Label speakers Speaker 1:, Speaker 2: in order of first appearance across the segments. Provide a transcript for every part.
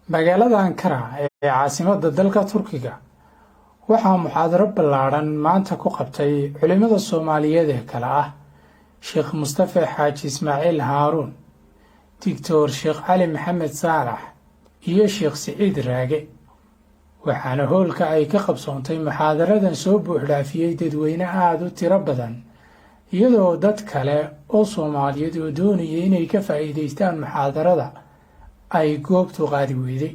Speaker 1: magaalada Ankara ee caasimadda dalka Turkiga waxaa muxaadaro ballaaran maanta ku qabtay culimada Soomaaliyeed ee kala ah Sheekh Mustafa Xaaji Ismaaciil Haaruun, Dr. Sheekh Cali Maxamed Saalax iyo Sheekh Siciid Raage. waxaana hoolka ay ka qabsoontay muxaadaradan soo buuxdhaafiyay dadweyne aad u tiro badan, iyadoo dad kale oo Soomaaliyeed oo doonayay inay ka faa'iidaystaan muxaadarada ay goobtu qaadi weyday.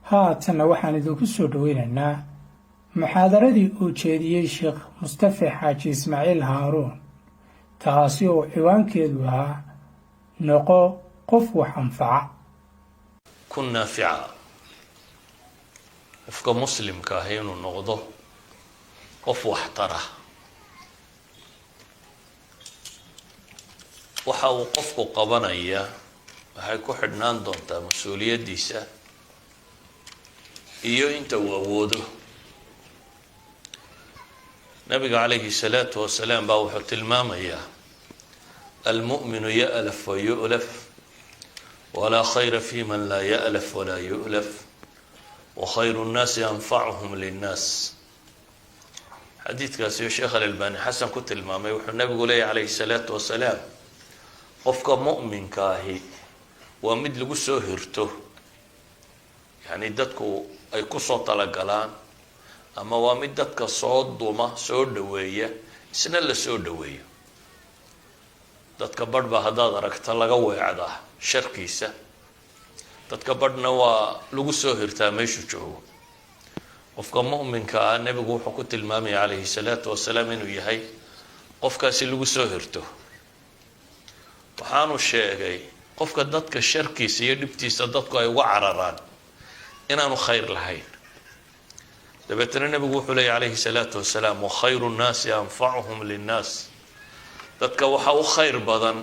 Speaker 1: haatanna waxaan idinku soo dhaweynaynaa muxaadaradii uu jeediyey Sheekh Mustafa Xaaji Ismaaciil Haaruun, taasi oo ciwaankeedu ahaa noqo qof wax anfaca.
Speaker 2: kun naafica qofka muslimka ah inuu noqdo qof wax tara. waxa uu qofku qabanaya waxay ku xidhnaan doontaa mas-uuliyaddiisa iyo inta uu awoodo. nabiga calayhi salaatu wasalaam baa wuxuu tilmaamayaa almu'minu ya'laf wa yu'laf walaa khayra fi man laa ya'laf walaa yu'laf وخير الناس أنفعهم للناس. حديث كاسيو الشيخ الألباني حسن كنت المامي والنبي قولي عليه الصلاة والسلام قفك مؤمن كاهي ومد لقو سوهرته يعني دادكو أي قصة طلقلان أما ومد دادك صوت دوما سور دوية سنة اللي سور دوية دادك بربا هداد ركتا لغوي عدا شركيسة dadka badhna waa lagu soo hirtaa meeshuu joogo. qofka mu'minka ah nabigu wuxuu ku tilmaamay calayhi salaatu wasalaam inuu yahay qofkaasi lagu soo hirto. waxaanu sheegay qofka dadka sharkiisa iyo dhibtiisa dadku ay uga cararaan inaanu khayr lahayn. dabeetana nabigu wuxuu leeyahay calayhi salaatu wasalaam wa khayru nnaasi anfacuhum linnaas. dadka waxa u khayr badan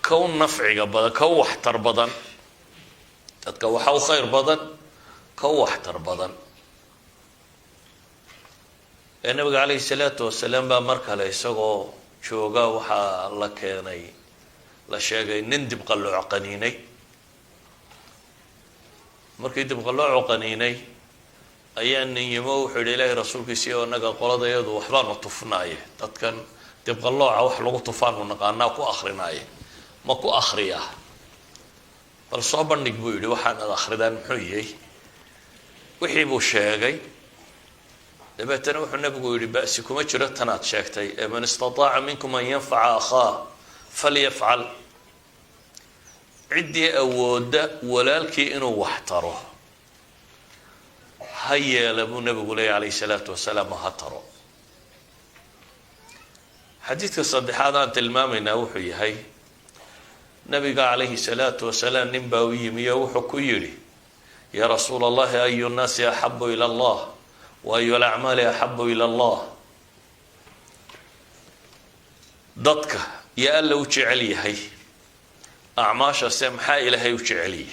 Speaker 2: ka u nafciga badan ka u waxtar badan. dadka waxa u khayr badan ka u waxtar badan. nabiga calayhi salaatu wasalaam baa mar kale isagoo jooga waxaa la keenay la sheegay nin dibqallooc qaniinay. markii dibqalloocu qaniinay ayaa nin yimo wuxuu yidhi ilaahay rasuulkiisii oo naga qoladayadu waxbaanu tufnaaye dadkan dibqallooca wax lagu tufaanu naqaanaa ku akrinaaye ma ku akhriyaa bal soo bandhig buu yidhi waxaanad akhridaan muxuu yahay. wixii buu sheegay. dabeetana wuxuu nabigu yidhi ba'si kuma jiro tanaad sheegtay ee man istataaca minkum an yanfaca akhaa falyafcal. ciddii awoodda walaalkii inuu wax taro ha yeela buu nabigu leeyahy calayhi salaatu wasalaam ha taro. xadiidka saddexaad aan tilmaamaynaa wuxuu yahay nabiga calayhi salaatu wasalaam nin baa u yimi oo wuxuu ku yidhi yaa rasuula allahi ayu nnaasi axabu ila allah wa ayu alacmaali axabu ila allah. dadka yaa alla u jecel yahay acmaashase maxaa ilaahay u jecel yahay.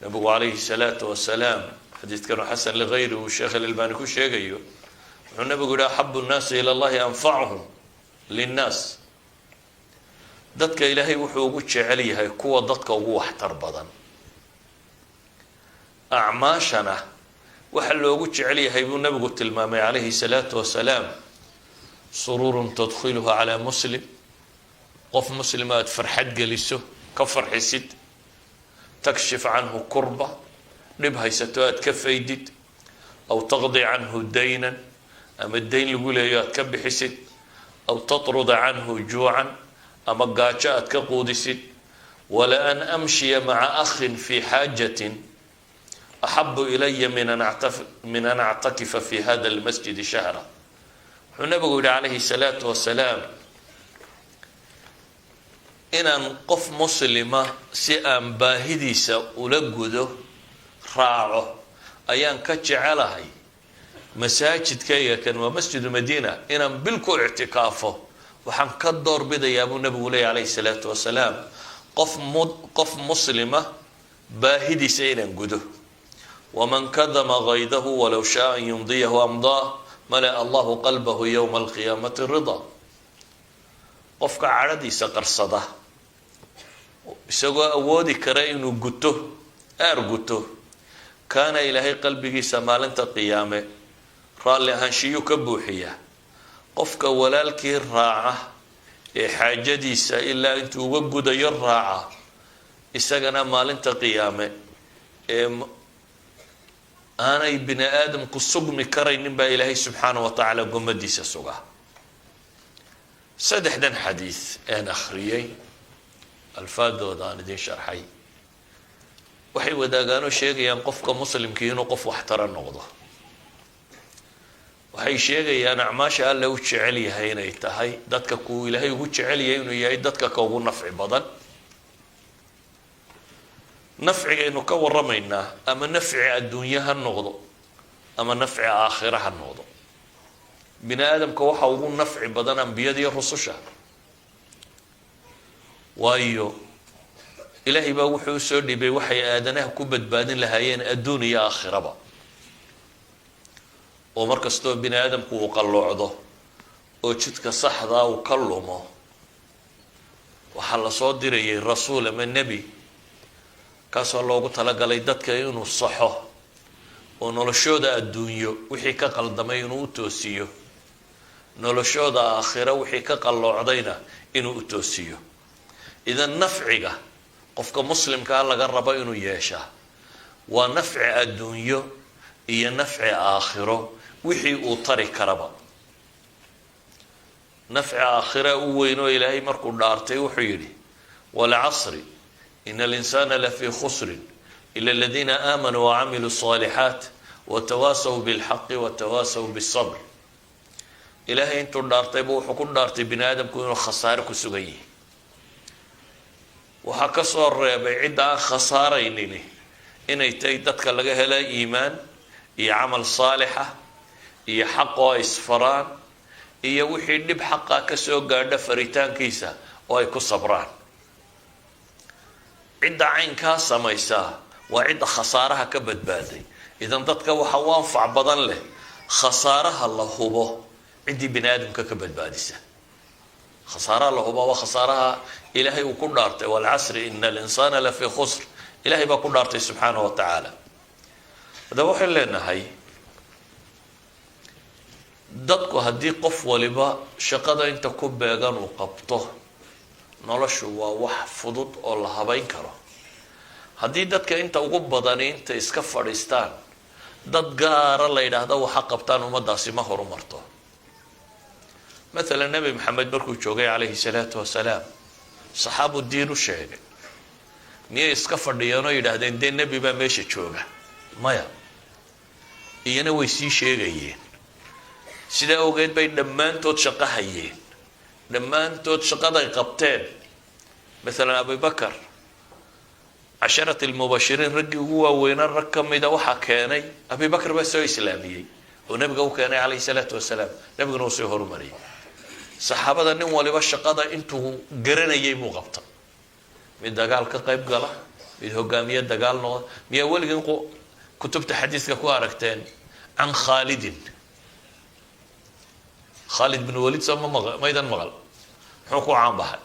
Speaker 2: nabigu calayhi salaatu wasalaam xadiidkanu xasan ligayri uu sheekh alalbani ku sheegayo wuxuu nabigu yihi axabu nnaasi ila allahi anfacuhum linnaas. dadka ilaahay wuxuu ugu jecel yahay kuwa dadka ugu waxtar badan. acmaashana waxa loogu jecel yahay buu nabigu tilmaamay calayhi salaatu wasalaam sururun tadkhiluha calaa muslim. qof muslima aad farxad geliso ka farxisid. takshif canhu kurba dhib haysato aad ka faydid. aw taqdi canhu daynan ama dayn lagu leeyo aad ka bixisid. aw tatruda canhu juucan ama gaajo aad ka quudisid. wala an amshiya maca akhin fi xaajatin axabu ilaya min an actakifa fi hada almasjidi shahra. wuxuu nabigu yihi calayhi salaatu wasalaam inaan qof muslima si aan baahidiisa ula gudo raaco ayaan ka jecelahay masaajidkayga kan waa masjidu madiina inaan bil ku ictikaafo. waxaan ka doorbidayaa buu nabigu leeyahy calayhi salaatu wasalaam qof muslima baahidiisa inaan gudo. waman kadama gaydahu walow shaa an yumdiyahu amdaa malaa allahu qalbahu yowma alqiyaamati ridaa. qofka cadhadiisa qarsada isagoo awoodi kara inuu guto guto kaana ilaahay qalbigiisa maalinta qiyaame raalli ahaanshiyuu ka buuxiyaa qofka walaalkii raaca ee xaajadiisa ilaa intuu uga gudayo raaca isagana maalinta qiyaame ee aanay bini aadamku sugmi karaynin baa ilaahay subxaanahu wa tacaala gomadiisa sugaa saddexdan xadiis aan akhriyay alfaadooda aan idin sharxay waxay wadaagaanoo sheegayaan qofka muslimkii inuu qof waxtara noqdo waxay sheegayaan acmaasha alle u jecel yahay inay tahay dadka kuu ilaahay ugu jecel yahay inuu yahay dadka ka ugu nafci badan nafcigaynu ka waramaynaa ama nafci adduunye ha noqdo ama nafci aakhira ha noqdo bini aadamka waxa ugu nafci badan ambiyada iyo rususha waayo ilaahay baa wuxuu soo dhibay waxay aadanaha ku badbaadin lahaayeen adduun iyo aakhiraba oo markastoo bini aadamku uu qalloocdo oo jidka saxdaa uu ka lumo waxaa lasoo dirayay rasuul ama nebi kaasoo loogu talagalay dadka inuu saxo oo noloshooda adduunyo wixii ka qaldamay inuu u toosiyo noloshooda aakhira wixii ka qalloocdayna inuu u toosiyo idan nafciga qofka muslimkaa laga rabo inuu yeeshaa waa nafci adduunyo iyo nafci aakhiro wixii uu tari karaba nafci aakhira u weyn oo ilaahay markuu dhaartay wuxuu yidhi walcasri ina alinsana lafii khusrin ila aladiina aamanuu wacamiluu الصaalixaat watawaasaw bilxaqi watawaasaw bالsabr ilaahay intuu dhaartayba wuxuu ku dhaartay bini aadamku inuu khasaare ku sugan yihi waxaa ka soo reebay cidda aan khasaaraynini inay tahay dadka laga hela iimaan iyo camal saalixa iyo xaqoo ay isfaraan iyo wixii dhib xaqa ka soo gaadha faritaankiisa oo ay ku sabraan cidda caynkaa samaysaa waa cidda khasaaraha ka badbaaday idan dadka waxa u anfac badan leh khasaaraha la hubo ciddii bini aadamka ka badbaadisa khasaaraha la hubo waa khasaaraha ilaahay uu ku dhaartay walcasri ina alinsana lafii khusr ilaahay baa ku dhaartay subxaanahu wa tacaala haddaba waxaynu leenahay dadku haddii qof waliba shaqada inta ku beegan uu qabto noloshu waa wax fudud oo la habayn karo haddii dadka inta ugu badani inta iska fadhiistaan dad gaara la yidhaahda waxa qabtaan ummadaasi ma horumarto مثلا نبي محمد مركو جوغي عليه الصلاة والسلام صحابو الدين وشيغي مية اسكفر ديانو يدهدين دين نبي با ميشي جوغا مايا إيانا ويسي شيغيين سيدا اوغيد باي دمان تود شقا هيين دمان تود شقا داي قبتين مثلا أبي بكر عشرة المباشرين رقي هو وين الرقم إذا وحا كاني أبي بكر بس هو إسلامي ونبقى كان عليه الصلاة والسلام نبقى نوصي هرمري صحابة nin waliba shaqada intuu garanayay buu qabta mid dagaal ka qayb gala mid hogaamiye dagaal noqdo miya waligan kutubta xadiiska ku aragteen an Khalid bin Walid sama maydan maqal wuxuu ku caan bahay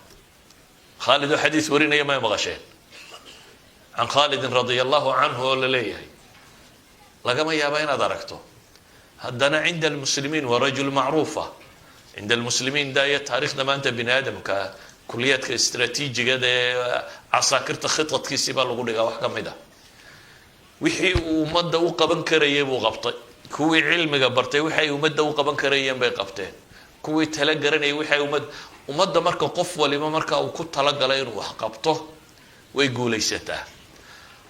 Speaker 2: Khalid oo xadiis warinaya ma maqasheen an Khalid radiyallahu anhu oo la leeyahay lagama yaabo inaad aragto haddana cinda almuslimiin waa rajul macruufa cinda almuslimiin daaya taariikhda maanta bini aadamka kuliyaadka istaraatiijigada ee casaakirta khidadkiisii baa lagu dhigaa wax ka mid ah wixii uu ummadda u qaban karayay buu qabtay kuwii cilmiga bartay waxay ummadda u qaban karayeen bay qabteen kuwii tala garanayay waxay ummadda marka qof waliba marka uu ku talagalay inuu wax qabto way guulaysataa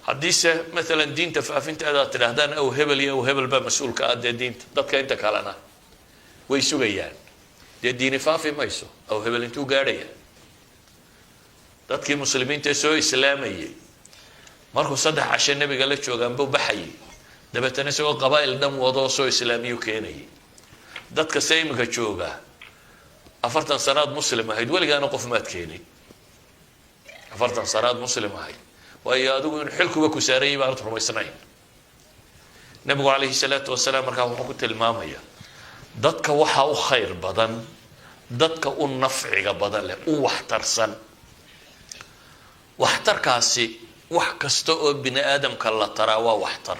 Speaker 2: haddiise مثلا diinta faafinteeda aad tidhaahdaan aw hebel iyo aw hebel baa mas-uulka ah dee diinta dadka inta kalena way sugayaan dee diini faafi mayso aw hebel intuu gaadhaya dadkii muslimiinta soo islaamayay markuu 3 casho nabiga la joogaan buu baxayay dabeetana isagoo qabaa'il dhan wado soo islaamiyo keenayay dadka saymiga jooga 40 sanaad muslim ahayd weligaana qof maad keenay 40 sanaad muslim ahayd waayo adigu in xilkuba ku saaray baan rumaysnayn nabigu calayhi salaatu wasalaam markaa wuxuu ku tilmaamaya dadka waxa u khayr badan dadka u nafciga badan leh u waxtarsan waxtarkaasi wax kasta oo bini aadamka la taraa waa waxtar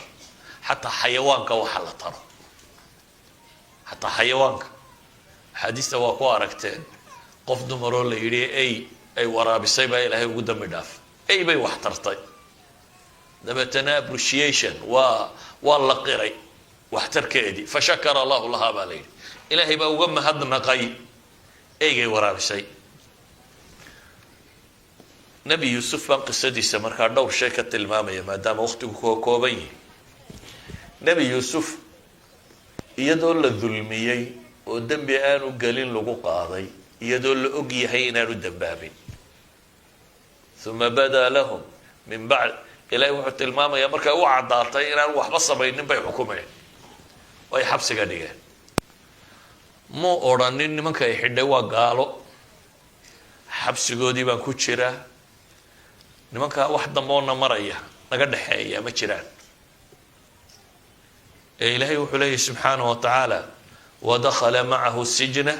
Speaker 2: xataa xayawaanka waxa la taro xataa xayawaanka xadiista waa ku aragteen qof dumaroo la yidhi ay waraabisay baa ilaahay ugu dambi dhaaf ay bay wax tartay dabeetana appreciation waa la qiray waxtarkeedii fashakara allahu lahaa baa la yidhi ilaahay baa uga mahadnaqay eygay waraabisay nebi yuusuf baan qisadiisa markaa dhowr shay ka tilmaamaya maadaama waqtigu koo kooban yihi nebi yuusuf iyadoo la dulmiyey oo dembi aanu gelin lagu qaaday iyadoo la og yahay inaanu dambaabin uma badaa lahum min bacd ilaahay wuxuu tilmaamayaa markay u caddaatay inaanu waxba samaynin bay xukumeen oo ay xabsiga dhigeen muu odhanin nimanka ay xidhay waa gaalo xabsigoodii baan ku jiraa nimankaa wax damboona maraya naga dhexeeya ma jiraan ee ilaahay wuxuu leeyahy subxaanahu watacaala wadakhala macahu sijna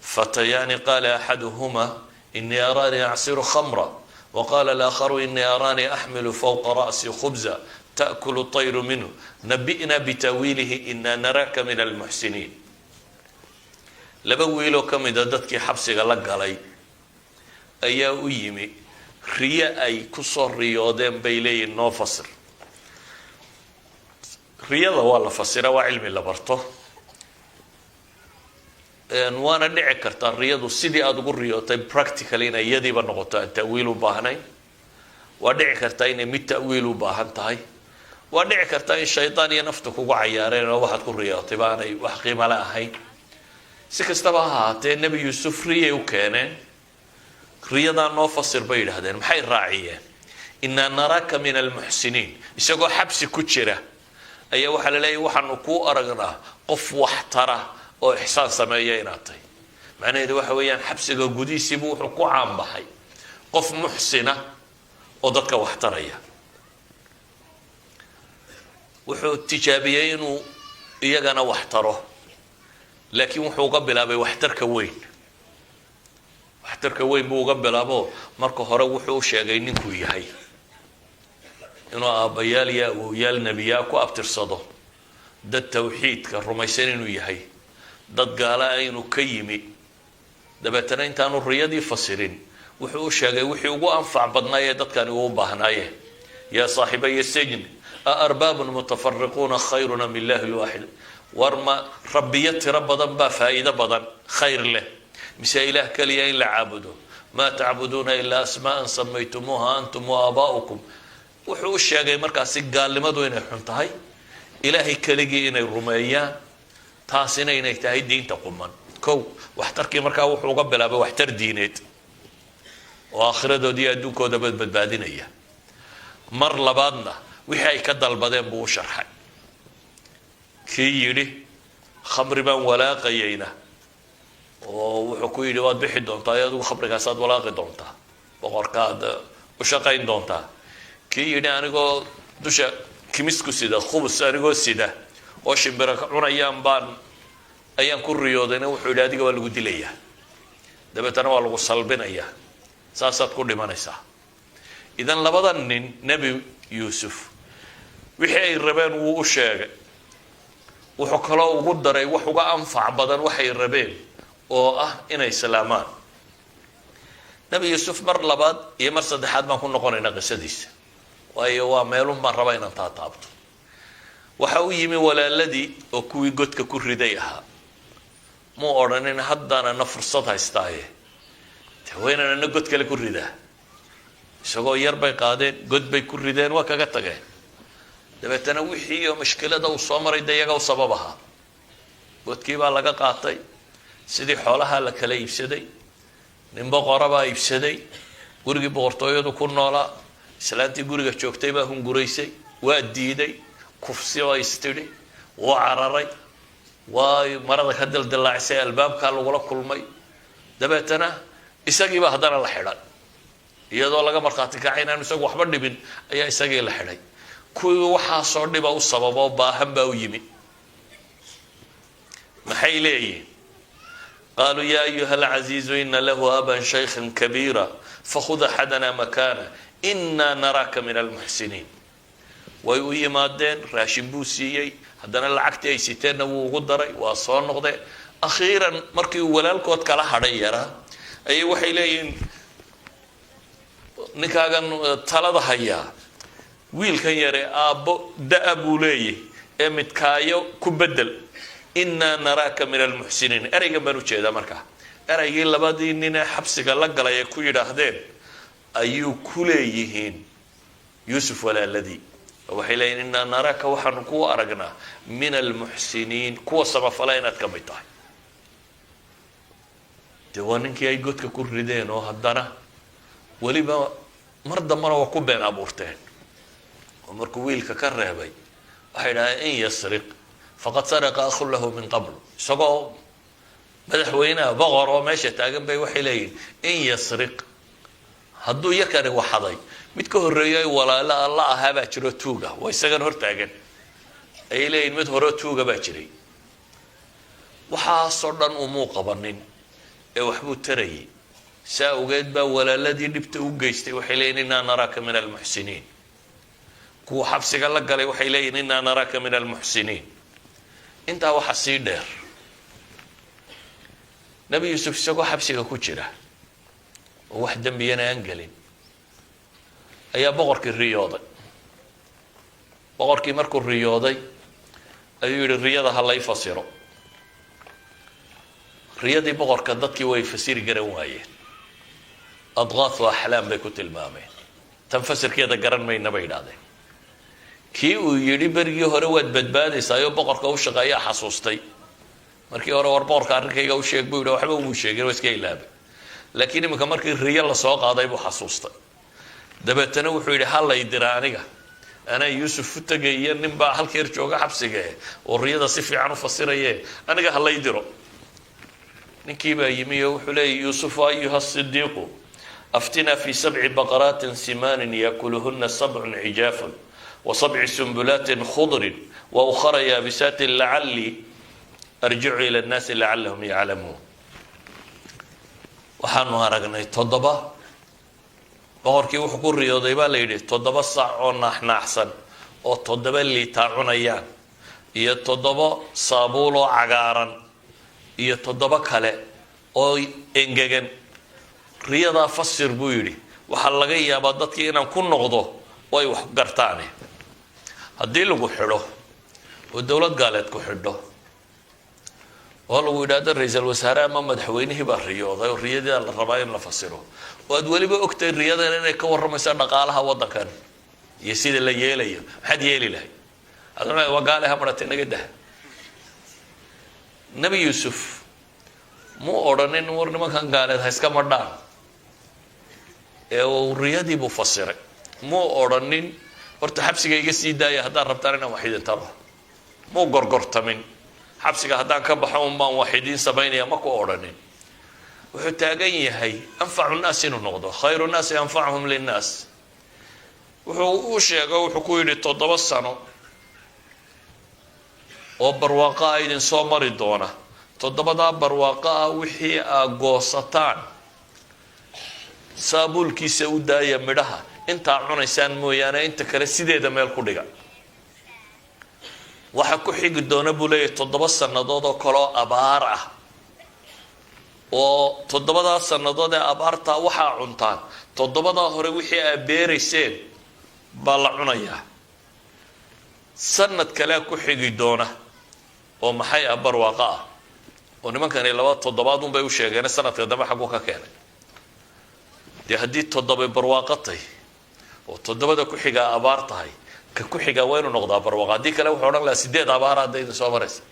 Speaker 2: fatayaani qaala axaduhuma inii araanii acsiru khamra وقال الآخر إني أراني أحمل فوق رأسي خبزا تأكل الطير منه نبئنا بتأويله إنا نراك من المحسنين لبويلو كم إذا دتك حبسي غلق علي أيا أيمي ريا أي كسر رياضين بيلي النو فصر رياضة والله فصيرة وعلمي لبرته وانا dhici kartaa riyadu sidii aad ugu riyootay practically inay iyadiiba noqoto aan ta'wiil u baahnayn waa dhici kartaa inay mid ta'wiil u baahan tahay waa dhici kartaa in shaydaan iyo nafta kugu cayaareen oo waxaad ku riyootay baanay wax qiimo la ahayn si kastaba ha ahaatee nebi yuusuf riyay u keeneen riyadaa noo fasir bay yidhaahdeen maxay raaciyeen inaa naraaka min almuxsiniin isagoo xabsi ku jira ayaa waxaa la leeyahy waxaanu kuu aragnaa qof wax tara oo ixsaan sameeya inaad tahay macnaheedu waxa weeyaan xabsiga gudihiisiibuu wuxuu ku caanbaxay qof muxsina oo dadka wax taraya wuxuu tijaabiyey inuu iyagana wax taro laakiin wuxuu uga bilaabay waxtarka weyn buu uga bilaabo marka hore wuxuu sheegay ninkuu yahay inuu aabbayaal iyo awowyaal nebiyaa ku abtirsado dad tawxiidka rumaysan inuu yahay dad gaala inuu ka yimi dabeetana intaanu riyadii fasirin wuxuu u sheegay wixii ugu anfac badnaayee dadkani uu baahnaayeen yaa saaxibaya sijn aarbaabun mutafariquuna khayruna min illaahi lwaaxid warma rabbiyo tiro badan baa faa'iido badan khayr leh mise ilaah keliya in la caabudo maa tacbuduuna ilaa asmaa'an samaytumuuha antum waabaa'ukum wuxuu u sheegay markaasi gaalnimadu inay xun tahay ilaahay keligii inay rumeeyaan taasina inay tahay diinta quman kow waxtarkii markaa wuxuu uga bilaabay waxtar diineed oo aakhiradoodii adduunkooda badbaadinaya mar labaadna wixii ay ka dalbadeen buu u sharxay kii yidhi khamri baan walaaqayayna oo wuxuu ku yidhi waad bixi doontaa adigu khamrigaasaad walaaqi doontaa boqorkaad u shaqayn doontaa kii yidhi anigoo dusha kimisku sida khubus anigoo sida oo shimbira cunayaan ayaan ku riyoodayna wuxuu yidhi adiga waa lagu dilayaa dabeetana waa lagu salbinayaa saasaad ku dhimanaysaa idan labada nin nebi yuusuf wixii ay rabeen wuu u sheegay wuxuu kaloo ugu daray wax uga anfac badan waxay rabeen oo ah inay salaamaan nebi yuusuf mar labaad iyo mar saddexaad baan ku noqonaynaa qisadiisa waayo waa meelun baan rabaa inaan taataabto waxa u yimi walaaladii oo kuwii godka ku riday ahaa muu odhanin haddaanana fursad haystaaye haweenanana god kale ku ridaa isagoo yar bay qaadeen god bay ku rideen waa kaga tageen dabeetana wixii oo mashkilada uu soo maray de iyaga u sabab ahaa godkii baa laga qaatay sidii xoolaha la kala iibsaday nin boqora baa iibsaday gurigii boqortooyadu ku noolaa islaantii guriga joogtay baa hunguraysay waa diiday kufsi oo istidhi waa cararay waa marada ka dildilaacisay albaabkaa lagula kulmay dabeetana isagiiba haddana la xidhan iyadoo laga markhaati kacay inaanu isagu waxba dhibin ayaa isagii la xidhay kuwii waxaasoo dhiba u sababoo baahan baa u yimi maxay leeyihin qaaluu yaa ayuha alcaziizu ina lahu aban shaykhan kabiira fakhud axadana makaana inaa naraaka min almuxsiniin. way u yimaadeen, raashin buu siiyey, haddana lacagtii ay siteenna wuu ugu daray, waa soo noqdeen. akhiiran markii uu walaalkood kala hadhay yaraa ayay waxay leeyihiin ninkaagan talada hayaa wiilkan yare aabbo da-a buu leeyahy ee midkaayo ku bedel, inaa naraaka min almuxsiniin. ereygan baan ujeedaa markaa ereygii labadii nin ee xabsiga la galay ay ku yidhaahdeen ayuu ku leeyihiin yuusuf walaaladii. waxay leeyihin inaa naraaka waxaanu ku aragnaa min almuxsiniin, kuwa samafala inaad ka mid tahay. dee waa ninkii ay godka ku rideen oo haddana weliba mar dambana waa ku been abuurteen. oo markuu wiilka ka reebay waxay dhahdeen in yasriq faqad saraqa akhun lahu min qabl. isagoo madaxweynaha boqor oo meesha taagan bay waxay leeyihin in yasriq hadduu yarkani waxaday mid ka horreeyo ay walaalo alla ahaa baa jiro tuuga, waa isagan hortaagan. ayay leeyihin mid hore tuuga baa jiray. waxaasoo dhan umuu qabanin ee waxbuu tarayay. saa ogeed baa walaaladii dhibta u geystay waxay leeyihin inaa naraaka min almuxsiniin. kuwa xabsiga la galay waxay leeyihin inaa naraaka min almuxsiniin. intaa waxa sii dheer, nebi yuusuf isagoo xabsiga ku jira oo wax dembiyana aan gelin ayaa boqorkii riyooday. boqorkii markuu riyooday ayuu yihi riyada ha lay fasiro. riyadii boqorka dadkii way fasiri garan waayeen. adqaathu axlaam bay ku tilmaameen. tan fasirkeeda garan mayna bay idhahdeen. kii uu yidhi berigii hore waad badbaadaysaayoo boqorka u shaqeeyaa xasuustay. markii hore war boqorka arrinkayga u sheeg buu yidhi waxba umuu sheegin, waa iska ilaabay. laakiin iminka markii riyo lasoo qaaday buu xasuustay. dabeetana wuxuu yidhi ha lay dira aniga, anaa yuusuf u tegaya, nin baa halkeer jooga xabsiga oo riyada si fiican u fasiraye, aniga ha lay diro. ninkii baa yimi oo wuxuu leeyay yuusuf ayuha sidiiqu aftinaa fi 7 baqaraatin simaanin yakuluhuna 7 cijaafun وسبع سنبلات خضر وأخر يابسات لعلي أرجع إلى الناس لعلهم يعلمون. waxaanu aragnay 7 boqorkii wuxuu ku riyooday baa la yidhi 7 saac oo naaxnaaxsan oo 7 liitaa cunayaan iyo 7 saabuul oo cagaaran iyo 7 kale oo engegan. riyadaa fasir buu yidhi, waxaa laga yaabaa dadkii inaan ku noqdo oo ay wax gartaane. haddii lagu xidho oo dowlad gaaleed ku xidho oo lagu yidhaahdo ra-iisul wasaare ama madaxweynihii baa riyooday oo riyadii la rabaa in la fasiro, oo aad weliba ogtahay riyadan inay ka warramayso dhaqaalaha waddankan iyo sida la yeelayo, maxaad yeeli lahay? aduna waa gaale ha maratay naga dah. nebi yuusuf muu odhanin war nimankan gaaleed ha iska madhaan, ee uu riyadii buu fasiray. muu odhanin horta xabsiga iga sii daaya haddaan rabtaan inaan wax idin taro. muu gorgortamin xabsiga haddaan ka baxo un baan wax idiin samaynaya, ma ku odhanin. wuxuu taagan yahay anfacu nnaas inuu noqdo, khayru nnaasi anfacuhum linnaas. wuxuu u sheego wuxuu ku yidhi 7 sano oo barwaaqo a idin soo mari doona. 7daa barwaaqo ah wixii aa goosataan saabuulkiisa u daaya midhaha, intaa cunaysaan mooyaane inta kale sideeda meel ku dhiga. waxa ku xigi doona buu leeyahay 7 sannadood oo kaloo abaar ah, oo 7daa sannadood ee abaartaa waxaa cuntaan 7daa hore wixii aa beerayseen baa la cunayaa. sanad kalea ku xigi doona oo maxay ah barwaaqo ah, oo nimankani 2 toddobaad unbay u sheegeen sanadka dambe xaguu ka keenay. dee haddii 7 barwaaqo tahay oo 7da ku xigaa abaar tahay, ka ku xigaa waa inuu noqdaa barwaaqo. haddii kale wuxuu odhan lahaa 8 abaara hadday idin soo maraysa.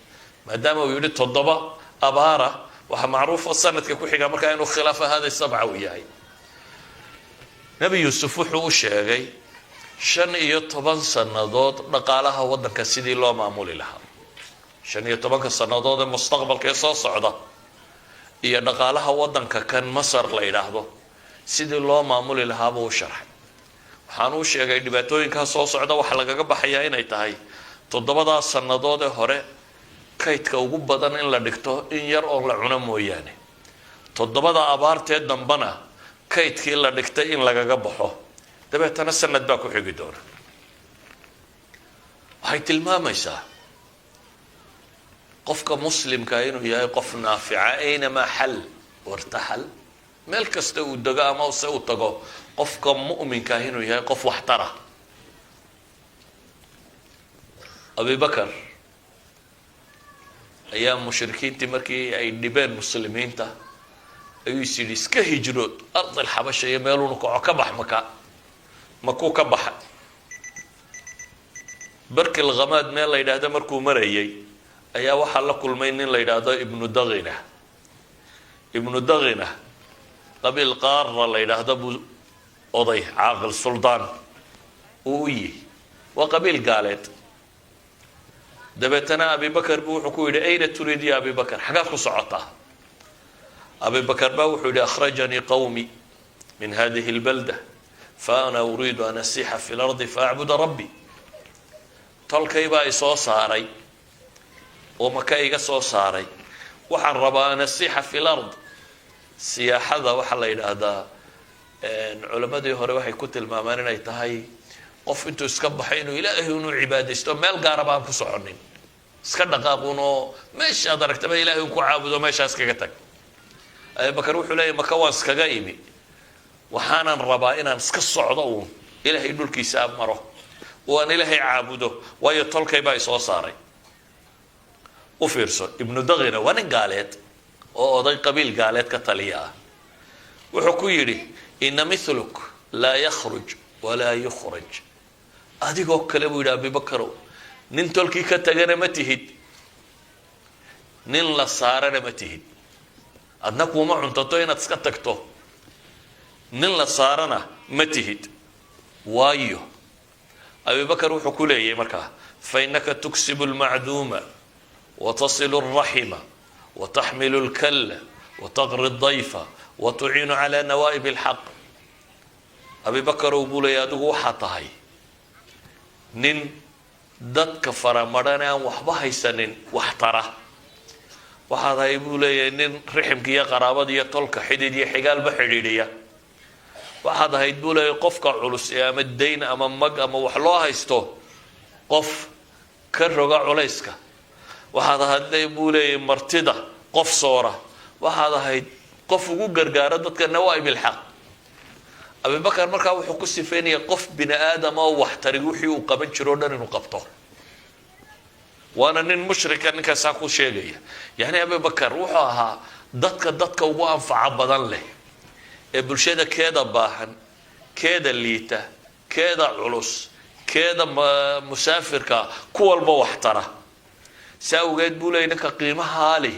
Speaker 2: maadaama uu yidhi 7 abaara, waxaa macruufa sanadka ku xigaa markaa inuu khilaafa hada 7 uu yahay. nebi yuusuf wuxuu u sheegay 15 sannadood dhaqaalaha waddanka sidii loo maamuli lahaa. 15 sannadood ee mustaqbalka ee soo socda iyo dhaqaalaha waddanka kan masar la yidhaahdo sidii loo maamuli lahaa buu u sharxay. waxaan u sheegay dhibaatooyinkaa soo socda waxaa lagaga baxayaa inay tahay 7daa sannadood ee hore kaydka ugu badan in la dhigto in yar oo la cuno mooyaane. 7da abaartee dambana kaydkii la dhigtay in lagaga baxo dabeetana sanad baa ku xigi doona. waxay tilmaamaysaa qofka muslimka inuu yahay qof naafica aynamaa xal wartaxal, meel kasta uu dego ama se uu tago qofka mu'minka inuu yahay qof waxtara. abi bakar ayaa mushrikiintii markii ay dhibeen muslimiinta ayuu is yidhi iska hijrood ard alxabasha iyo meeluunu kaco ka bax makuu ka baxay. barki lkhamaad meel la yidhaahdo markuu marayay ayaa waxaa la kulmay nin la yidhaahdo ibnu daghina. ibnu daghina qabiil qaara la yidhaahdo buu oday caaqil suldaan uu u yihi, waa qabiil gaaleed. dabeetana abi bakar buu wuxuu ku yidhi ayna turiid ya abi bakar, xagaad ku socotaa? abi bakar baa wuxuu yihi akhrajanii qawmi min hadihi اlbalda faana uriidu an asixa fi lardi faacbuda rabbi. tolkay baa isoo saaray oo maka iga soo saaray, waxaan rabaa an asixa fi lard. siyaaxada waxaa la yidhaahdaa culammadii hore waxay ku tilmaamaan inay tahay qof intuu iska baxay inuu ilaahay unu cibaadaysto meel gaaraba aan ku soconin, iska dhaqaaqun oo meeshaad aragtaba ilahay un ku caabudo meeshaas kaga tag. abubakar wuxuu leeyahy maka waan iskaga imi, waxaanan rabaa inaan iska socdo uun ilaahay dhulkiisa maro oo aan ilaahay caabudo, waayo tolkay baa isoo saaray. u fiirso, ibnu daghina waa nin gaaleed oo oday qabiil gaaleed ka taliya ah. wuxuu ku yidhi ina miluk laa yakhruj walaa yukhraj. adigoo kale buu yidhi abibakarow, nin tolkii ka tagana ma tihid, nin la saarana ma tihid. adna kuuma cuntato inaad iska tagto, nin la saarana ma tihid. waayo abibakar wuxuu ku leeyahay markaa fainaka tuksibu lmacduuma watasilu lraxima wataxmilu lkalla wataqri dayfa watuciinu calaa nawaa'ib alxaq. abibakarow buu leeyahy adigu waxaa tahay nin dadka faramadhan aan waxba haysanin wax tara. waxaad ahay buu leeyahay nin riximka iyo qaraabada iyo tolka xidid iyo xigaalba xidhiidhiya. waxaad ahayd buu leeyahay qofka culus ee ama dayn ama mag ama wax loo haysto qof ka roga culayska. waxaad ahayd buu leeyahay martida qof soora. waxaad ahayd qof ugu gargaara dadka nawaa'ib alxaq. abibakar markaa wuxuu ku sifeynaya qof bini aadama oo waxtari wixii uu qaban jiro o dhan inuu qabto. waana nin mushrika ninkaasaa ku sheegaya. yani abibakar wuxuu ahaa dadka ugu anfaca badan leh ee bulshada keeda baahan, keeda liita, keeda culus, keeda musaafirka ku walba waxtara. saa awgeed buu leeyay ninka qiimaha leh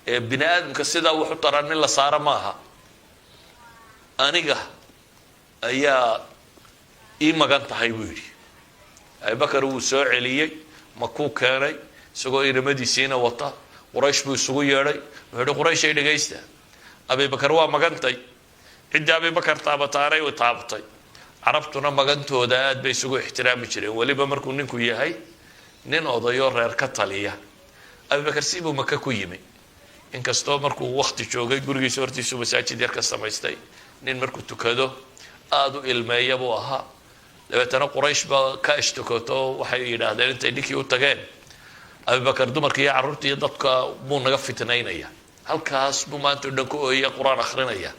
Speaker 2: ee bini aadamka sidaa wuxu tara nin la saara maaha. aniga ayaa ii magan tahay buu yidhi. abibakar wuu soo celiyey, makuu keenay isagoo iramadiisiina wata. quraysh buu isugu yeedhay, wuxuu yihi qurayshay dhegaysta, abibakar waa magantay. ciddii abibakar taabataanay u taabatay. carabtuna magantooda aad bay isugu ixtiraami jireen, weliba markuu ninku yahay nin odayo reer ka taliya. abibakar si buu maka ku yimi, inkastoo markuu wakti joogay gurigiisa hortiisu masaajid yar ka samaystay. nin markuu tukado aada u ilmeeya buu ahaa. dabeetana quraysh baa ka ishtakoto waxay yidhaahdeen intay ninkii u tageen, abibakar dumarka iyo carruurta iyo dadka buu naga fitnaynaya, halkaas buu maanta o dhan ku ooyaya qur-aan akrinaya.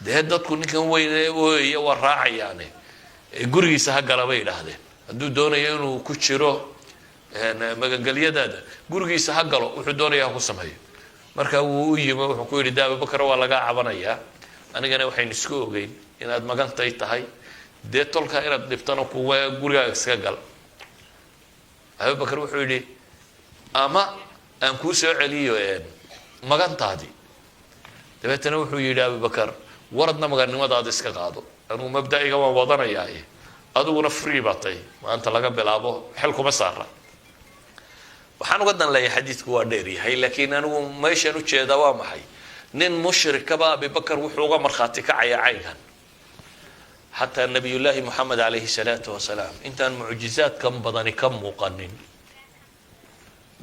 Speaker 2: dee dadku ninkan weyn ooyaya waa raacayaane gurigiisa ha gala bay yidhaahdeen. hadduu doonayo inuu ku jiro magangelyadaada gurigiisa ha galo, wuxuu doonaya ha ku sameeyo. marka wuu u yimi, wuxuu ku yidhi de abibakar waa lagaa cabanayaa, anigana waxaynu isku ogeyn inaad magantay tahay, dee tolkaa inaad dhibtano kuwa gurigaaga iska gal. abibakar wuxuu yidhi ama aan kuu soo celiyo magantaadii. dabeetana wuxuu yidhi abibakar waradna maganimadaada iska qaado, anuu mabda'iga waan wadanayaa, adiguna free baa tay maanta laga bilaabo, xel kuma saara. waxaan uga dan leeyahay xadiidku waa dheer yahay, laakiin anigu meeshaan ujeedaa waa maxay? nin mushrikaba abibakar wuxuu uga markhaati kacayaa caynkan. xataa nabiyullaahi moxamed calayhi salaatu wasalaam intaan mucjizaadkan badani ka muuqanin,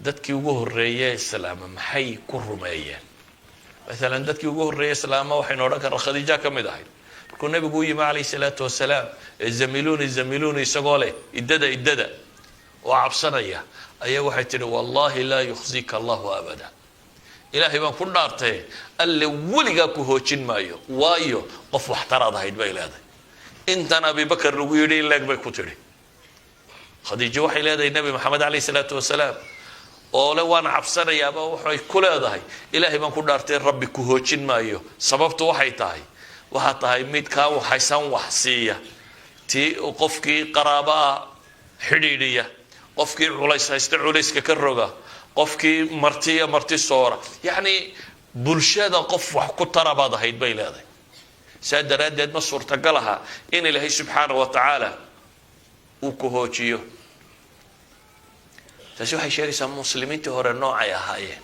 Speaker 2: dadkii ugu horreeye islaama maxay ku rumeeyeen? maalan dadkii ugu horreeye islaama waxaynu odhan karna khadiija ka mid ahayd. markuu nabigu u yimi calayhi salaatu wasalaam zamiluuni zamiluuni isagoo leh iddada iddada oo cabsanaya ayaa waxay tihi wallahi laa yukhzika allahu abada ilaahay baan ku dhaartay alle weligaa ku hoojin maayo waayo qof waxtaraad ahayd bay leedahay intan abibakar lagu yidhi in leeg bay ku tidhi khadiijo waxay leedahay nabi maxamed calayhi salaatu wasalaam oo le waan cabsanayaaba waxay ku leedahay ilaahay baan ku dhaartay rabbi ku hoojin maayo sababtu waxay tahay mid kaa waxaysan wax siiya tii qofkii qaraabaa xidhiidhiya qofkii culays haysta culayska ka roga qofkii marti soora yacni bulshada qof wax ku tara baad ahayd bay leedahay saa daraaddeed ma suurtagal aha in ilaahay subxaanahu wa tacaala uu ku hoojiyo taasi waxay sheegaysaa muslimiintii hore noocay ahaayeen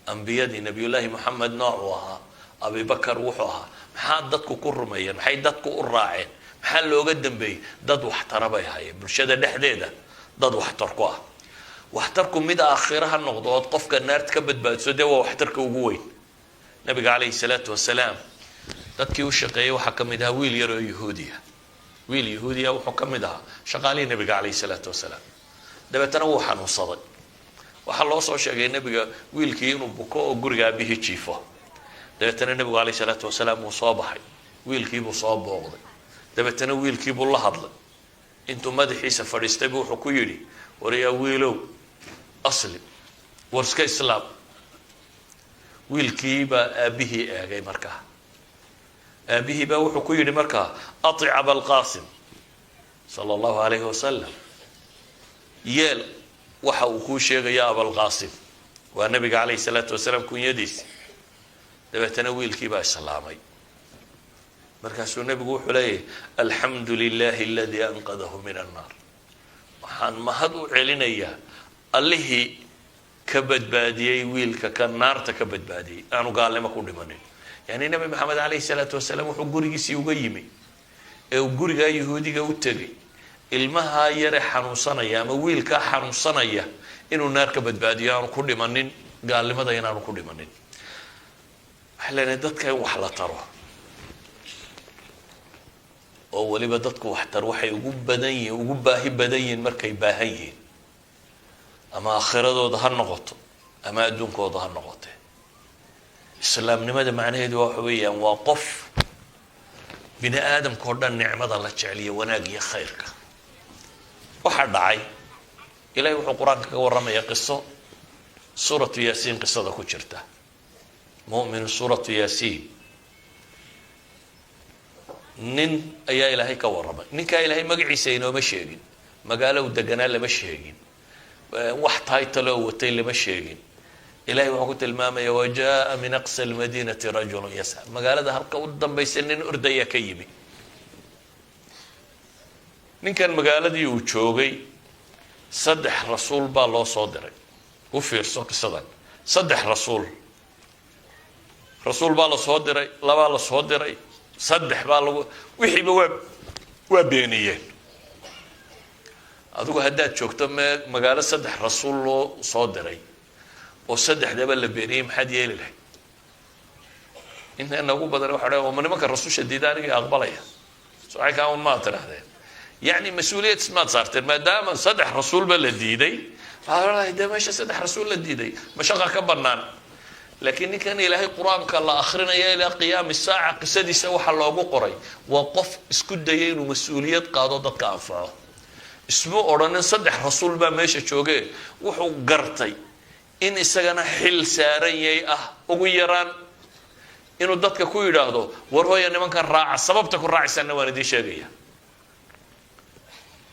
Speaker 2: ambiyadii nabiyullaahi moxamed noocuu ahaa abibakar wuxuu ahaa maxaa dadku ku rumeeyeen maxay dadku u raaceen maxaa looga dambeeyey dad waxtara bay ahaayeen bulshada dhexdeeda dad waxtar ku ah waxtarku mid aakhira ha noqdo ood qofka naarta ka badbaadiso dee waa waxtarka ugu weyn nabiga calayhi salaatu wasalaam dadkii u shaqeeyey waxaa ka mid ahaa wiil yar oo yahuudiya wuxuu ka mid ahaa shaqaalihii nabiga calayhi salaatu wasalaam dabeetana wuu xanuunsaday waxaa loo soo sheegay nabiga wiilkii inuu buko oo guriga aabihii jiifo dabeetana nabigu calayhi salaatu wasalaam wuu soo baxay wiilkiibuu soo booqday dabeetana wiilkiibuu la hadlay intuu madaxiisa fadhiistay buu wuxuu ku yidhi waryaa wiilow aslim war iska islaam wiilkii baa aabihii eegay markaa aabihii baa wuxuu ku yidhi markaa atic abalqaasim sala allahu calayhi wasalam yeel waxa uu kuu sheegaya abalqaasim waa nabiga calayhi salaatu wasalaam kunyadiisi dabeetana wiilkii baa islaamay markaasuu nabigu wuxuu leeyahay alxamdu lilahi aladii anqadahu min annaar waxaan mahad u celinayaa allihii ka badbaadiyey wiilka ka naarta ka badbaadiyey aanu gaalnimo ku dhimanin yani nabi maxamed calayhi salaatu wasalaam wuxuu gurigiisii uga yimi ee uu gurigaa yahuudiga u tegay ilmahaa yare xanuunsanaya ama wiilkaa xanuunsanaya inuu naar ka badbaadiyo aanu ku dhimanin gaalnimada inaanu ku dhimanin waxay leenahay dadka in wax la taro oo waliba dadku waxtar waxay ugu baahi badan yihiin markay baahan yihiin ama aakhiradooda ha noqoto ama adduunkooda ha noqote islaamnimada macnaheedu waxa weeyaan waa qof bini aadamka oo dhan nicmada la jeceliyo wanaag iyo khayrka waxaa dhacay ilaahay wuxuu qur-aanka kaga warramaya qiso suuratu yaasiin qisada ku jirta mu'min suuratu yaasiin nin ayaa ilaahay ka warramay ninkaa ilaahay magaciisa inooma sheegin magaalo u deganaa lama sheegin wax taytaloo watay lama sheegin ilahay wuxuu ku tilmaamaya wajaa min aqsa almadinati rajulun yasca magaalada halka u dambaysa nin ordaya ka yimi ninkan magaaladii uu joogay 3 rasuul baa loo soo diray u fiirso qisadan 3 rasuul baa la soo diray 2 la soo diray 3 baa lagu wixiiba waa beeniyeen adigu haddaad joogto magaalo 3 rasuul loo soo diray oo 3daba la beeniyey maxaad yeeli lahayd inta nagu badan waxa dhahay oo nimanka rasuusha diidaaniga aqbalaya soo ka ma tirahdeen يعني مسؤولية ما صارت ما دام 3 رسول بلديدي والله ده ماشي 3 رسول لديدي مشقة كبرنان لكن كان إلهي قرآن كلا آخرنا يا إلى قيام الساعة قصدي سوى حلا بقري وقف اسكت دين ومسؤولية قاضي كافة اسمه أوران 3 رسول بماشي شوقي وحو قرتي إن السجن حل ساري وغيران إنه ضدك كوي هذا وهو يعني من كان راعي سببتك الراعي سنة واندي شقية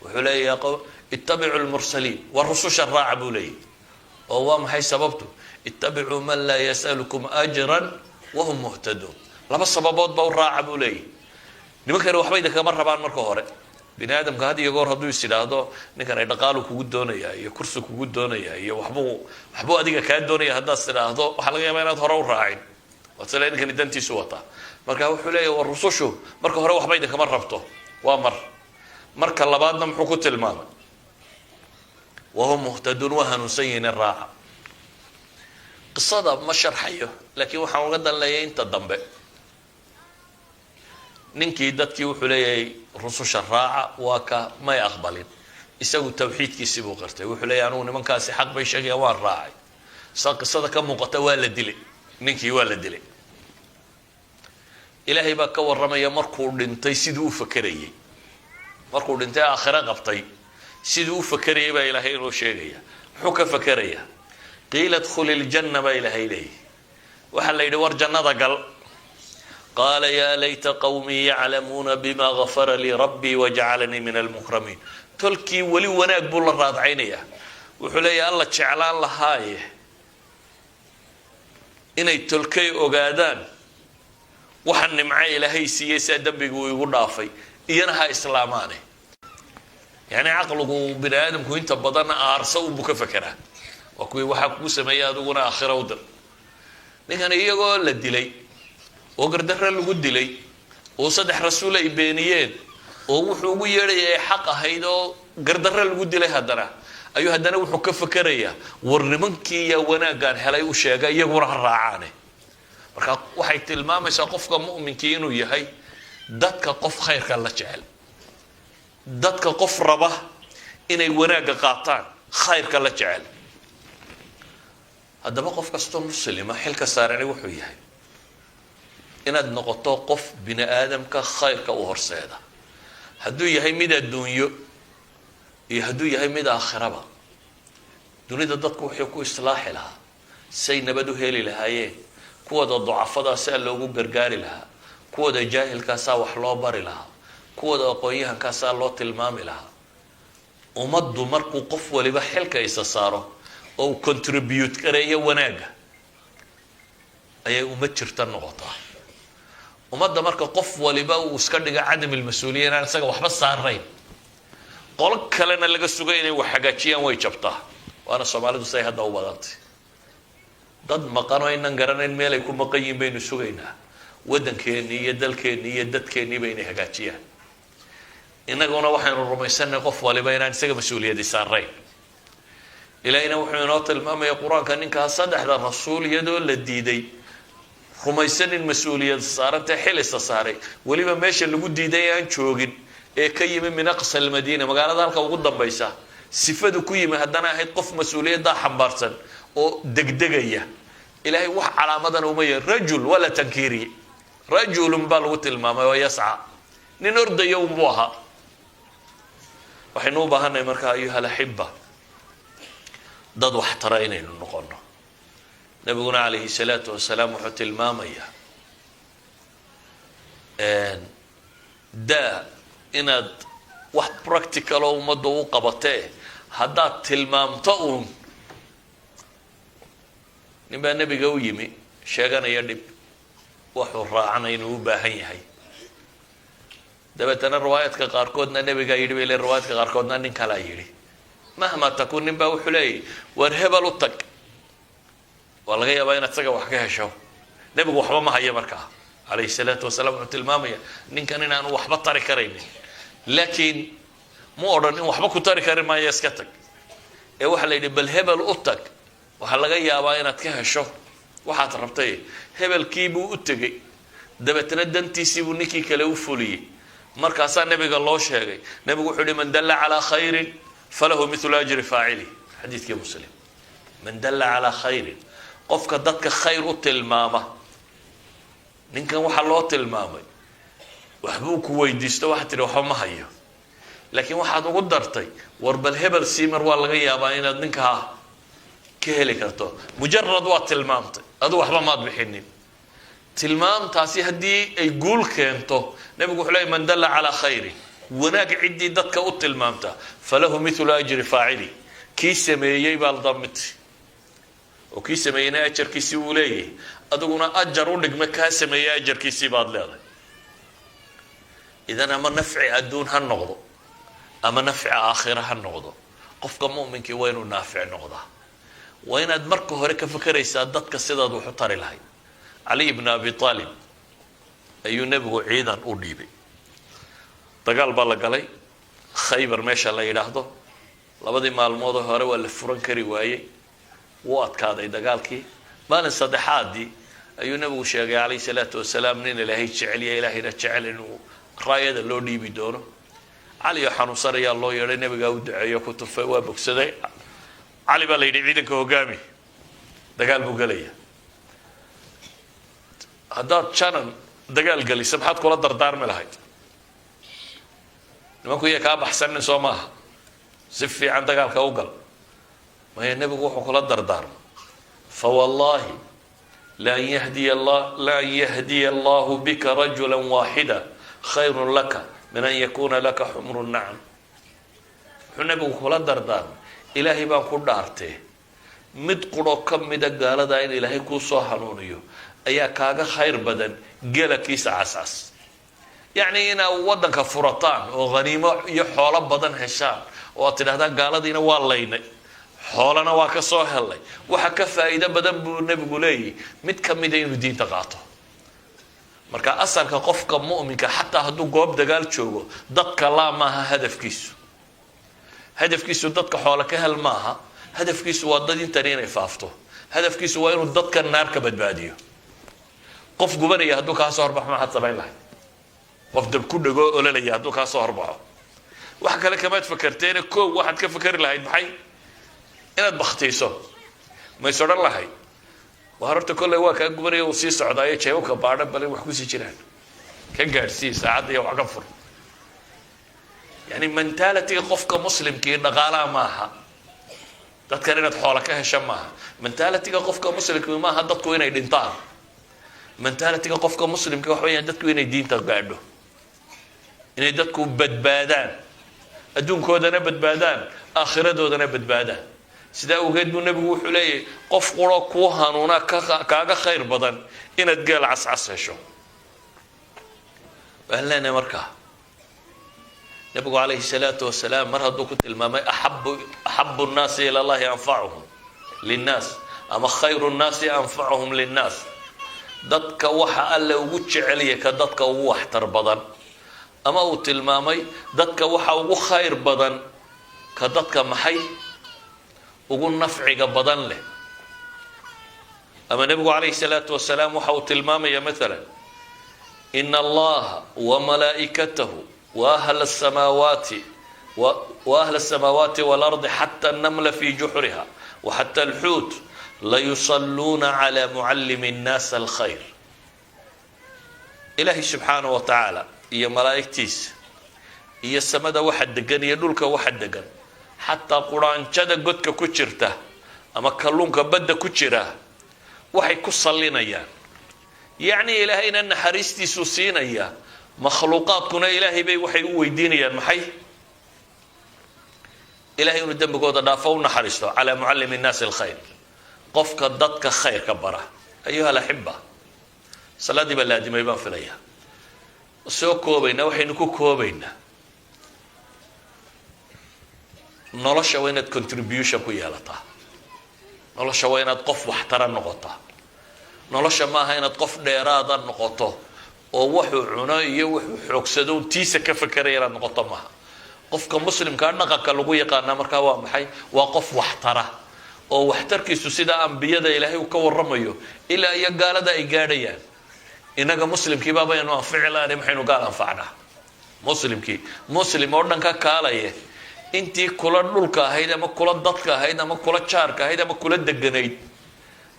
Speaker 2: وحلي يا قوم اتبعوا المرسلين والرسل الراعب لي وهو حي سببته اتبعوا من لا يسألكم أجرا وهم مهتدون لما السببات بو الراعب لي نمكن وحبيدك مرة بعد مرة هوري بني آدم كهدي يقول هدو يستيلاده نكن يدقالو كوجود دونيا يا كرسي كوجود دونيا يا وحبو أديك كاد دونيا هدا استيلاده وحلقة يمينات هرا وراعين وتلاقي نكن يدنتي سوتا مركا وحلي والرسل شو مركا هرا وحبيدك مرة بته وامر marka labaadna muxuu ku tilmaamay wahum muhtadun wa hanusayin raaca qisada ma sharxayo laakiin waxaan uga danleeyay inta dambe ninkii dadkii wuxuu leeyahay rususha raaca waa ka may aqbalin isagu tawxiidkiisii buu qartay wuxuu leeyahay anigu nimankaasi xaq bay sheegayaan waan raacay saa qisada ka muuqata waa la dilay ninkii waa la dilay ilaahay baa ka warramaya markuu dhintay siduu u fakarayay markuu dhintay aakhira qabtay siduu u fakarayay baa ilaahay inoo sheegaya muxuu ka fakaraya qiila dkhuli ljanna baa ilaahay leeyahy waxaa la yidhi war jannada gal qaala yaa layta qawmii yaclamuuna bima gafara lii rabbii wajacalanii min almukramiin tolkii weli wanaag buu la raadcaynayaa wuxuu leeyahay alla jeclaan lahaaye inay tolkay ogaadaan waxa nimca ilaahay siiyey saa dembigu igu dhaafay iyana ha islaamaane yani caqligu bini aadamku inta badan aarsa unbuu ka fekeraa waa kuwii waxaa kuu sameeyay adiguna aakhira u dir ninkan iyagoo la dilay oo gardarre lagu dilay oo 3 rasuul ay beeniyeen oo wuxuu ugu yeedhay ay xaq ahayd oo gardarre lagu dilay haddana ayuu haddana wuxuu ka fakarayaa war nimankii yaa wanaagaan helay u sheegay iyaguna ha raacaane marka waxay tilmaamaysaa qofka mu'minkii inuu yahay dadka qof khayrka la jecel dadka qof raba inay wanaaga qaataan khayrka la jecel haddaba qof kastoo muslima xilka saarani wuxuu yahay inaad noqoto qof bini aadamka khayrka u horseeda hadduu yahay mid adduunyo iyo hadduu yahay mid aakhiraba dunida dadku wuxuu ku islaaxi lahaa say nabad u heli lahaayeen kuwada ducafada saa loogu gargaari lahaa kuwada jaahilkaasaa wax loo bari lahaa kuwada aqoon-yahankaasaa loo tilmaami lahaa ummaddu markuu qof waliba xilka isa saaro oo contribute gareeyo wanaaga ayay ummad jirta noqotaa ummadda marka qof waliba uu iska dhiga cadam ilmas-uuliya inaan isaga waxba saarayn qolo kalena laga sugay inay wax hagaajiyaan way jabtaa waana soomaalidu say hadda u badantay dad maqanoo inaan garanayn meel ay ku maqan yihiin baynu sugaynaa waddankeennii iyo dalkeennii iyo dadkeenniiba inay hagaajiyaan innaguna waxaynu rumaysanay qof waliba inaan isaga mas-uuliyadi saarayn ilaahina wuxuu inoo tilmaamaya qur-aanka ninkaa 3 rasuul iyadoo la diiday rumaysanin mas-uuliyad saarantee xil isa saaray weliba meesha lagu diiday aan joogin ee ka yimi min aqsa almadiina magaalada halka ugu dambaysa sifadu ku yimi haddana ahayd qof mas-uuliyaddaa xambaarsan oo degdegaya ilaahay wax calaamadana uma yahay rajul wala tankiiriye rajulun baa lagu tilmaamay oo yasca nin ordaya unbuu ahaa waxaynu u baahanay markaa ayuha alaxiba dad wax tara inaynu noqono nabiguna calayhi salaatu wasalaam wuxuu tilmaamayaa daa inaad wax practical oo ummadda u qabatee haddaad tilmaamto uun nin baa nebiga u yimi sheeganaya dhib wuxuu raacana inuu u baahan yahay dabeetana riwaayadka qaarkoodna nebigaa yidhi bay le riwaayadka qaarkoodna nin kalaa yidhi mahma takun nin baa wuxuu leeyahy war hebel u tag waa laga yaabaa inaad isaga wax ka hesho nebigu waxba ma hayo markaa calayhi salaatu wasalaam wuxuu tilmaamaya ninkan inaanu waxba tari karaynin laakiin mu odhan in waxba ku tari kari maayo iska tag ee waxaa la yidhi bal hebel u tag waxaa laga yaabaa inaad ka hesho waxaad rabtay hebelkiibuu u tegey dabeetana dantiisiibuu ninkii kale u fuliyey markaasaa nebiga loo sheegay nebigu wuxuu yihi man dalla calaa khayrin falahu mithlu ajri faacili xadiidkii muslim man dalla calaa khayrin qofka dadka khayr u tilmaama ninkan waxaa loo tilmaamay waxbuu ku weydiisto waxaad tihi waxba ma hayo laakiin waxaad ugu dartay war bal hebel siimar waa laga yaabaa inaad ninkaa ka heli karto mujarad waa tilmaamtay adu waxba maad bixinin tilmaamtaasi haddii ay guul keento nebigu wuxuu leeyahy man dalla calaa khayrin wanaag ciddii dadka u tilmaamta falahu mithlu ajri faacili kii sameeyey baa lamid oo kii sameeyeyna ajarkiisii uu leeyahay adiguna ajar u dhigma kaa sameeyey ajarkiisii baad leedahay idan ama nafci adduun ha noqdo ama nafci aakhira ha noqdo qofka mu'minkii waa inuu naafic noqdaa waa inaad marka hore ka fakeraysaa dadka sidaad wax u tari lahayd cali ibn abi aalib ayuu nebigu ciidan u dhiibay dagaal baa la galay khaybar meesha la yidhaahdo labadii maalmood hore waa la furan kari waayey wuu adkaaday dagaalkii maalin saddexaadii ayuu nabigu sheegay calayhi salaatu wasalaam nin ilaahay jeceliya ilaahayna jecel inuu raayada loo dhiibi doono. cali oo xanuunsan ayaa loo yeedhay, nabigaa u duceeyo ku tufay, waa bogsaday. cali baa la yidhi ciidanka hogaami, dagaal buu gelaya. haddaad janan dagaal gelisa maxaad kula dardaarmi lahayd? nimanku iya kaa baxsanin soo maaha, si fiican dagaalka u gal. maya nebigu wuxuu kula dardaarmo, fawallaahi lan yahdiya allahu bika rajula waaxida khayrun laka min an yakuna laka xumru nacam. wuxuu nebigu kula dardaarmo, ilaahay baan ku dhaartee mid qurho ka mida gaalada in ilaahay kuu soo hanuuniyo ayaa kaaga khayr badan gelakiisa cascas. yacni inaa waddanka furataan oo haniimo iyo xoolo badan heshaan oo aad tidhahdaan gaaladiina waa laynay, xoolana waa ka soo helnay, waxa ka faa'iido badan buu nebigu leeyahy mid ka mida inuu diinta qaato. marka asalka qofka mu'minka xataa hadduu goob dagaal joogo dadka laa maaha hadafkiisu. hadafkiisu dadka xoolo ka hel maaha, hadafkiisu waa dad intani inay faafto. hadafkiisu waa inuu dadka naar ka badbaadiyo. qof gubanaya hadduu kaa soo horbaxo maxaad samayn lahay? qof dab ku dhego ololaya hadduu kaa soo horbaxo wax kale kamaad fakarteene koow waxaad ka fakari lahayd maxay? inaad baktiiso. mays odhan lahayd waa horta kolley waa kaa gubanaya uu sii socdaayo jeebabka baadha bale wax kusii jiraan, ka gaadhsii saacadda iyo wax ka fur. yani mentalitiga qofka muslimkii dhaqaalaha maaha, dadkan inaad xoola ka hesha maaha. mentalitiga qofka muslimkii maaha dadku inay dhintaan. mentalitiga qofka muslimka waxa weeyaan dadku inay diinta gaadho, inay dadku badbaadaan, adduunkoodana badbaadaan, aakhiradoodana badbaadaan. sidaa awgeed buu nebigu wuxuu leeyahay qof quro kuu hanuuna kaaga khayr badan inaad geel cascas hesho. waan leenahay markaa nebigu calayhi salaatu wasalaam mar hadduu ku tilmaamay axabu nnaasi ila allahi anfacuhum linnaas ama khayru nnaasi anfacuhum linnaas, dadka waxa alle ugu jecelya ka dadka ugu waxtar badan, ama uu tilmaamay dadka waxa ugu khayr badan ka dadka maxay ugu nafciga badan leh. ama nebigu calayhi salaatu wasalaam waxa uu tilmaamaya maalan ina allaha wa malaa'ikatahu wa ahla asamaawaati waalardi xata annamla fi juxriha wa xata alxuut layusalluuna calaa mucallimi nnaasa alkhayr. ilaahay subxaanahu wa tacaala iyo malaa'igtiisa iyo samada waxa degan iyo dhulka waxa degan, xataa quraanjada godka ku jirta ama kalluunka badda ku jira waxay ku sallinayaan. yacni ilaahayna naxariistiisu siinaya, makhluuqaadkuna ilaahay bay waxay u weydiinayaan maxay? ilahay inuu dembigooda dhaafo u naxariisto. calaa mucallimi nnaasi alkhayr, qofka dadka khayrka bara. ayuha alaxiba, salaadii baa laadimay baan filayaa. soo koobaynaa, waxaynu ku koobaynaa nolosha waa inaad contribution ku yeelataa. nolosha waa inaad qof waxtara noqotaa. nolosha maaha inaad qof dheeraada noqoto oo wuxuu cuno iyo wuxuu xoogsado tiisa ka fakeraya inaad noqoto maaha. qofka muslimkaa dhaqanka lagu yaqaanaa markaa waa maxay? waa qof waxtara oo waxtarkiisu sida ambiyada ilaahay uu ka waramayo ilaa iyo gaalada ay gaadhayaan. inaga muslimkii baabaynu anfici lahayn, maxaynu gaal anfacnaa? muslim oo dhan ka kaalaye intii kula dhulka ahayd ama kula dadka ahayd ama kula jaarka ahayd ama kula deganayd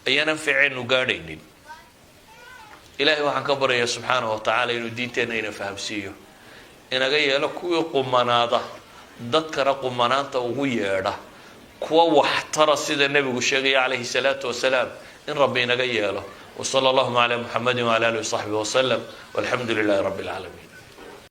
Speaker 2: ayaanan ficaynu gaadhaynin. ilaahay waxaan ka baryayaa subxaanahu wa tacaala inuu diinteenna ina fahamsiiyo, inaga yeelo kuwii qumanaada, dadkana qumanaanta ugu yeedha, kuwa waxtara sida nebigu sheegaya calayhi salaatu wasalaam in rabbi inaga yeelo. وصلى الله على محمد وعلى آله وصحبه وسلم والحمد لله رب العالمين.